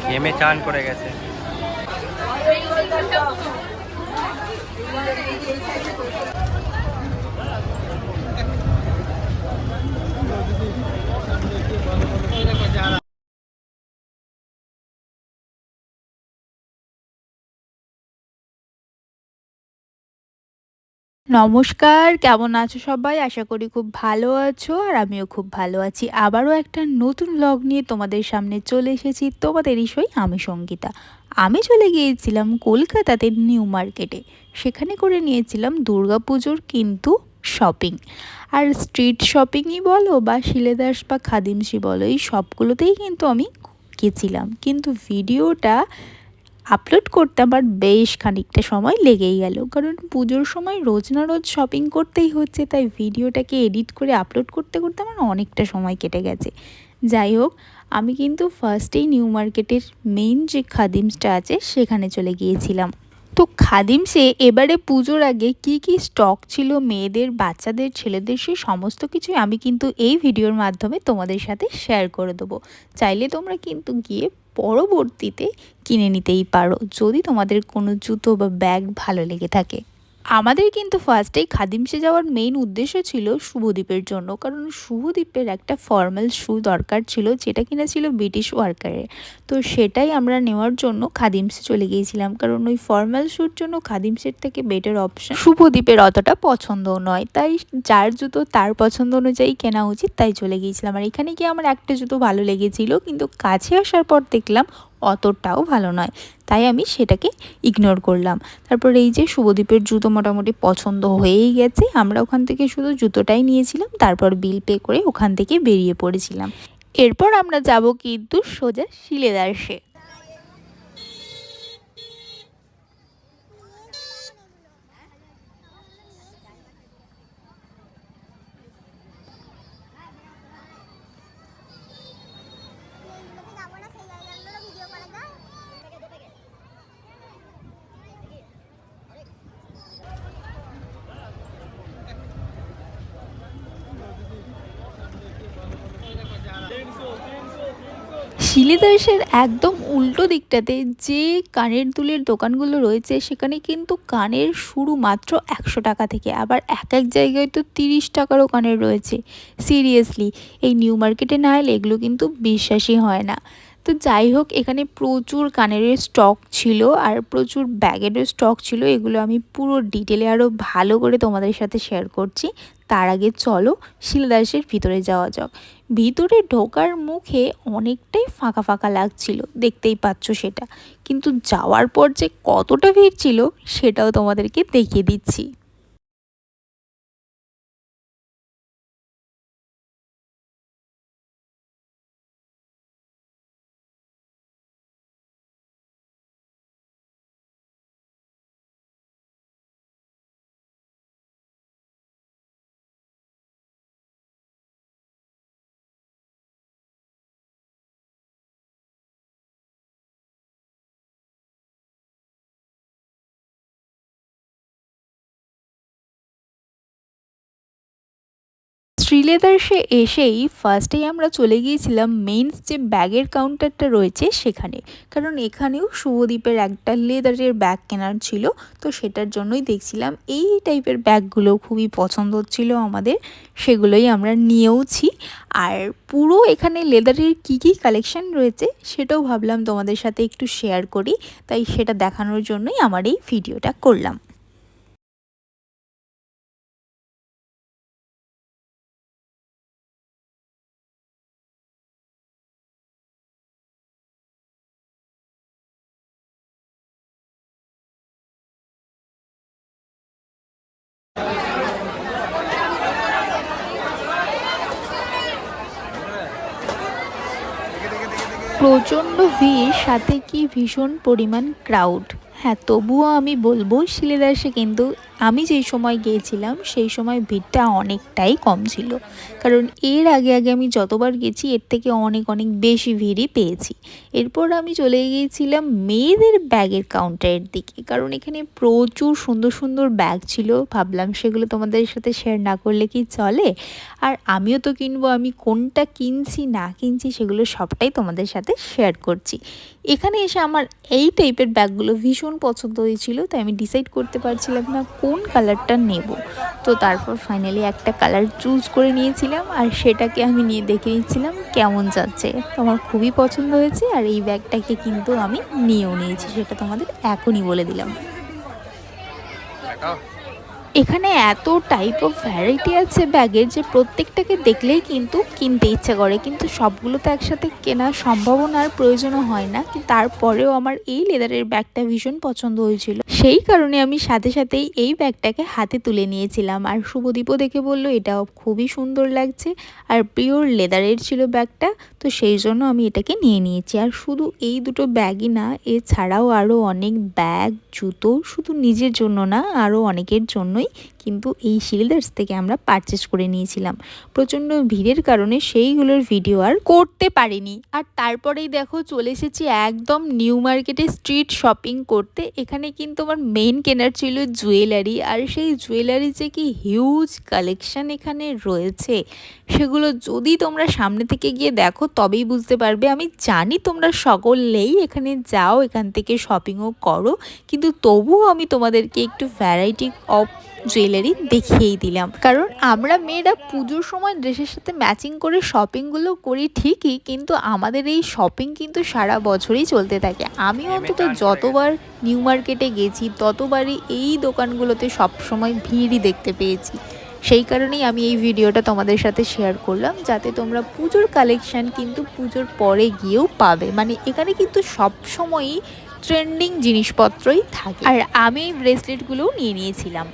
ঘেমে চান করে গেছে। নমস্কার, কেমন আছো সবাই? আশা করি খুব ভালো আছো আর আমিও খুব ভালো আছি। আবারও একটা নতুন ব্লগ নিয়ে তোমাদের সামনে চলে এসেছি। তোমাদেরই সই আমি সঙ্গীতা। আমি চলে গিয়েছিলাম কলকাতাতে নিউ মার্কেটে। সেখানে করে নিয়েছিলাম দুর্গাপুজোর কিন্তু শপিং। আর স্ট্রিট শপিংই বলো বা শিলেদার্স বা খাদিমসি বলো, এই সবগুলোতেই কিন্তু আমি গেছিলাম। কিন্তু ভিডিওটা আপলোড করতে আমার বেশ খানিকটা সময় লেগেই গেল, কারণ পুজোর সময় রোজ না রোজ শপিং করতেই হচ্ছে, তাই ভিডিওটাকে এডিট করে আপলোড করতে করতে আমার অনেকটা সময় কেটে গেছে। যাই হোক, আমি কিন্তু ফার্স্টেই নিউ মার্কেটের মেইন যে খাদিমসটা আছে সেখানে চলে গিয়েছিলাম। তো খাদিমসে এবারে পুজোর আগে কি কি স্টক ছিল মেয়েদের, বাচ্চাদের, ছেলেদের, সেই সমস্ত কিছুই আমি কিন্তু এই ভিডিওর মাধ্যমে তোমাদের সাথে শেয়ার করে দেবো। চাইলে তোমরা কিন্তু গিয়ে পরবর্তীতে কিনে নিতেই পারো যদি তোমাদের কোনো জুতো বা ব্যাগ ভালো লেগে থাকে। আমাদের কিন্তু ফার্স্টেই খাদিমসে যাওয়ার মেইন উদ্দেশ্য ছিল শুভদীপের জন্য, কারণ শুভদীপের একটা ফর্মাল শু দরকার ছিল, যেটা কিনা ছিল ব্রিটিশ ওয়ার্কারের। তো সেটাই আমরা নেওয়ার জন্য খাদিমসে চলে গিয়েছিলাম, কারণ ওই ফর্মাল শ্যুর জন্য খাদিমসের থেকে বেটার অপশন শুভদীপের অতটা পছন্দও নয়, তাই যার জুতো তার পছন্দ অনুযায়ী কেনা উচিত, তাই চলে গিয়েছিলাম। আর এখানে গিয়ে আমার একটা জুতো ভালো লেগেছিল, কিন্তু কাছে আসার পর দেখলাম অতটাও ভালো নয়, তাই আমি সেটাকে ইগনোর করলাম। তারপর এই যে শুভদীপের জুতো মোটামুটি পছন্দ হয়েই গেছে, আমরা ওখান থেকে শুধু জুতোটাই নিয়েছিলাম, তারপর বিল পে করে ওখান থেকে বেরিয়ে পড়েছিলাম। এরপর আমরা যাব কিন্তু সোজা শিলেদার্সে। শিলিদাসের একদম উল্টো দিকটাতে যে কানের দুলের দোকানগুলো রয়েছে, সেখানে কিন্তু কানের শুরু মাত্র 100 টাকা থেকে, আবার এক এক জায়গায় তো 30 টাকারও কানের রয়েছে। সিরিয়াসলি, এই নিউ মার্কেটে না এলে এগুলো কিন্তু বিশ্বাসই হয় না। তো যাই হোক, এখানে প্রচুর কানের স্টক ছিল আর প্রচুর ব্যাগেরও স্টক ছিল, এগুলো আমি পুরো ডিটেলে আরও ভালো করে তোমাদের সাথে শেয়ার করছি। তার আগে চলো শিলদাসের ভিতরে যাওয়া যাক। ভিতরে ঢোকার মুখে অনেকটাই ফাঁকা ফাঁকা লাগছিল, দেখতেই পাচ্ছ সেটা, কিন্তু যাওয়ার পর যে কতটা ভিড় ছিল সেটাও তোমাদেরকে দেখিয়ে দিচ্ছি। শ্রীলেদার্সে এসেই ফার্স্টেই আমরা চলে গিয়েছিলাম মেইনস যে ব্যাগের কাউন্টারটা রয়েছে সেখানে, কারণ এখানেও শুভদীপের একটা লেদারের ব্যাগ কেনার ছিল। তো সেটার জন্যই দেখছিলাম, এই টাইপের ব্যাগগুলো খুবই পছন্দ হচ্ছিল আমাদের, সেগুলোই আমরা নিয়েওছি। আর পুরো এখানে লেদারের কী কী কালেকশন রয়েছে সেটাও ভাবলাম তোমাদের সাথে একটু শেয়ার করি, তাই সেটা দেখানোর জন্যই আমার এই ভিডিওটা করলাম। প্রচণ্ড ভিড়, সাথে কি ভীষণ পরিমাণ ক্রাউড। হ্যাঁ, তবুও আমি বলবো শিলেদার্সে কিন্তু আমি যেই সময় গিয়েছিলাম সেই সময় ভিড়টা অনেকটাই কম ছিল, কারণ এর আগে আগে আমি যতবার গেছি এর থেকে অনেক অনেক বেশি ভিড়ই পেয়েছি। এরপর আমি চলে গিয়েছিলাম মেয়েদের ব্যাগের কাউন্টারের দিকে, কারণ এখানে প্রচুর সুন্দর সুন্দর ব্যাগ ছিল। ভাবলাম সেগুলো তোমাদের সাথে শেয়ার না করলে কি চলে, আর আমিও তো কিনবো, আমি কোনটা কিনছি না কিনছি সেগুলো সবটাই তোমাদের সাথে শেয়ার করছি। এখানে এসে আমার এই টাইপের ব্যাগগুলো ভীষণ পছন্দ হয়েছিল, তাই আমি ডিসাইড করতে পারছিলাম না কোন কালারটা নেব। তো তারপর ফাইনালি একটা কালার চুজ করে নিয়েছিলাম, আর সেটাকে আমি নিয়ে দেখে নিচ্ছিলাম কেমন যাচ্ছে। তো আমার খুবই পছন্দ হয়েছে, আর এই ব্যাগটাকে কিন্তু আমি নিয়েও নিয়েছি, সেটা তোমাদের এখনই বলে দিলাম। এখানে এত টাইপ অফ ভ্যারাইটি আছে ব্যাগের যে প্রত্যেকটাকে দেখলেই কিন্তু কিনতে ইচ্ছা করে, কিন্তু সবগুলো তো একসাথে কেনার সম্ভাবনার প্রয়োজনও হয় না। কিন্তু তারপরেও আমার এই লেদারের ব্যাগটা ভীষণ পছন্দ হয়েছিল, সেই কারণে আমি সাথে সাথেই এই ব্যাগটাকে হাতে তুলে নিয়েছিলাম। আর শুভদীপও দেখে বললো এটাও খুবই সুন্দর লাগছে, আর পিওর লেদারের ছিল ব্যাগটা, তো সেই জন্য আমি এটাকে নিয়ে নিয়েছি। আর শুধু এই দুটো ব্যাগই না, এছাড়াও আরও অনেক ব্যাগ জুতো শুধু নিজের জন্য না, আরও অনেকের জন্যই কিন্তু এই শিলদার্স থেকে আমরা পারচেস করে নিয়েছিলাম। প্রচণ্ড ভিড়ের কারণে সেইগুলোর ভিডিও আর করতে পারিনি। আর তারপরেই দেখো চলে এসেছি একদম নিউ মার্কেটে স্ট্রিট শপিং করতে। এখানে কিন্তু আমার মেন কেনার ছিল জুয়েলারি, আর সেই জুয়েলারি যে কি হিউজ কালেকশন এখানে রয়েছে, সেগুলো যদি তোমরা সামনে থেকে গিয়ে দেখো তবেই বুঝতে পারবে। আমি জানি তোমরা সকলেই এখানে যাও, এখান থেকে শপিংও করো, কিন্তু তবুও আমি তোমাদেরকে একটু ভ্যারাইটি অফ জুয়েলারি দেখিয়েই দিলাম, কারণ আমরা মেয়েরা পুজোর সময় ড্রেসের সাথে ম্যাচিং করে শপিংগুলো করি ঠিকই, কিন্তু আমাদের এই শপিং কিন্তু সারা বছরই চলতে থাকে। আমি অন্তত যতবার নিউ মার্কেটে গেছি ততবারই এই দোকানগুলোতে সবসময় ভিড়ই দেখতে পেয়েছি। সেই কারণেই আমি এই ভিডিওটা তোমাদের সাথে শেয়ার করলাম, যাতে তোমরা পুজোর কালেকশান কিন্তু পুজোর পরে গিয়েও পাবে। মানে এখানে কিন্তু সবসময়ই ট্রেন্ডিং জিনিসপত্রই থাকে। আর আমি এই ব্রেসলেটগুলোও নিয়ে নিয়েছিলাম।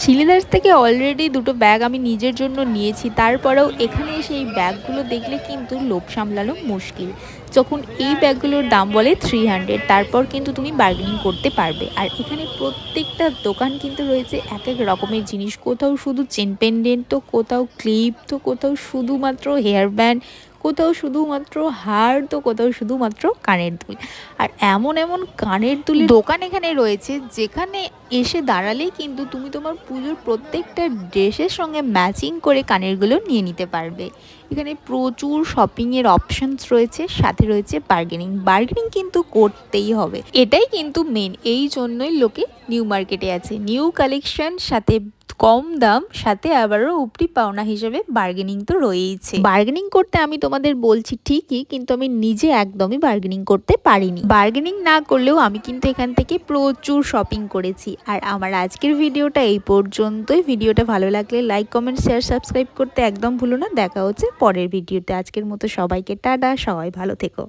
শিলিদাস থেকে অলরেডি দুটো ব্যাগ আমি নিজের জন্য নিয়েছি, তারপরেও এখানে এসে এই ব্যাগগুলো দেখলে কিন্তু লোভ সামলানো মুশকিল। যখন এই ব্যাগগুলোর দাম বলে 300, তারপর কিন্তু তুমি বার্গেনিং করতে পারবে। আর এখানে প্রত্যেকটা দোকান কিন্তু রয়েছে এক এক রকমের জিনিস, কোথাও শুধু চেন পেন্ডেন্ট, তো কোথাও ক্লিপ, তো কোথাও শুধুমাত্র হেয়ার ব্যান্ড, কোথাও শুধুমাত্র হার, তো কোথাও শুধুমাত্র কানের দুল। আর এমন এমন কানের দুলের দোকান এখানে রয়েছে যেখানে এসে দাঁড়ালেই কিন্তু তুমি তোমার পুজোর প্রত্যেকটা ড্রেসের সঙ্গে ম্যাচিং করে কানেরগুলো নিয়ে নিতে পারবে। এখানে প্রচুর শপিংয়ের অপশানস রয়েছে, সাথে রয়েছে বার্গেনিং কিন্তু করতেই হবে, এটাই কিন্তু মেন। এই জন্যই লোকে নিউ মার্কেটে আছে, নিউ কালেকশন, সাথে কম দাম, সাথে আবারও উপরি পাওনা হিসেবে বার্গেনিং তো রয়েইছে। বার্গেনিং করতে আমি তোমাদের বলছি ঠিকই, কিন্তু আমি নিজে একদমই বার্গেনিং করতে পারিনি। বার্গেনিং না করলেও আমি কিন্তু এখান থেকে প্রচুর শপিং করেছি। আর আমার আজকের ভিডিওটা এই পর্যন্তই। ভিডিওটা ভালো লাগলে লাইক, কমেন্ট, শেয়ার, সাবস্ক্রাইব করতে একদম ভুলো না। দেখা হচ্ছে পরের ভিডিওতে। আজকের মতো সবাইকে টাটা, সবাই ভালো থেকো।